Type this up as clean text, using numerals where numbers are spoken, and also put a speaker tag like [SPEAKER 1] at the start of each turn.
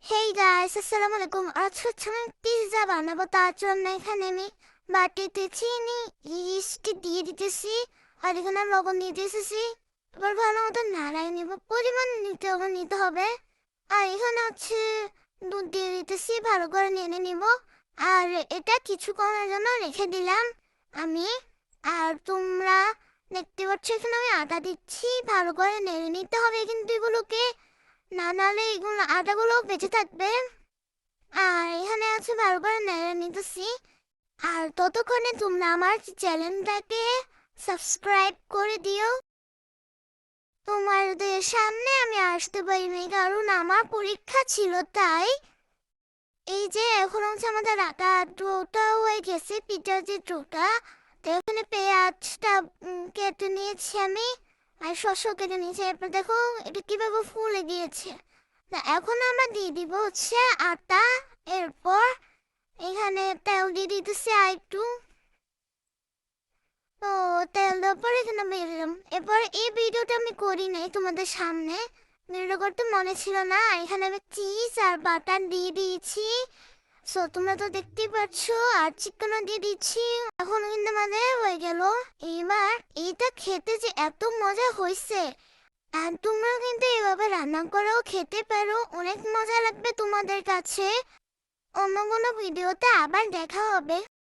[SPEAKER 1] Hey guys, আসসালামু আলাইকুম। আজকে হচ্ছে আমি পিৎজা বানাবো। তার জন্য এখানে আমি বাটিতে চিনি ইস্ট দিয়ে দিতেছি, আর এখানে লবণ দিয়ে দিতেছি। এবার ভালো মতো নাড়াই নিব, পরিমাণ নিতে হবে। আর এখানে হচ্ছে দুধ দিয়ে দিতেছি, ভালো করে নেড়ে নিব। আর এটা কিছুক্ষণের জন্য রেখে দিলাম আমি। আর তোমরা দেখতে পাচ্ছ এখানে আমি আটা দিচ্ছি, ভালো করে নেড়ে নিতে হবে কিন্তু এগুলোকে, না নাহলে এগুলো আটাগুলো বেঁচে থাকবে। আর এখানে আছে ভালো করে নেড়ে নিতেছি। আর ততক্ষণে তোমরা আমার চ্যানেলটাকে সাবস্ক্রাইব করে দিও। তোমাদের সামনে আমি আসতে পারিনি কারণ আমার পরীক্ষা ছিল, তাই। এই যে এখন হচ্ছে আমাদের আটা ডোটা হয়ে গেছে, পিঠার যে ডোটা। তো এখানে পেঁয়াজটা কেটে নিয়েছি আমি, আর শসা কেটে নিয়েছি। এরপর দেখো এটা কিভাবে ফুলে গিয়েছে। তা এখন আমরা দিয়ে দিব হচ্ছে আটা। এরপর এখানে তেল দিয়ে দিতেছি আর একটু। তো তেল দেওয়ার পর এখানে বের দিলাম। এরপর এই ভিডিওটা আমি করি নাই তোমাদের সামনে, ভিডিও করতে মনে ছিল না। এখানে আমি চিজ আর বাটার দিয়ে দিয়েছি। সো তোমরা তো দেখতেই পাচ্ছ, আর চিকেনও দিয়ে দিচ্ছি। এখন কিন্তু আমাদের হয়ে গেল। এবার এইটা খেতে যে এত মজা হয়েছে, আর তোমরা কিন্তু এভাবে রান্না করেও খেতে পারো, অনেক মজা লাগবে তোমাদের কাছে। অন্য কোনো ভিডিওতে আবার দেখা হবে।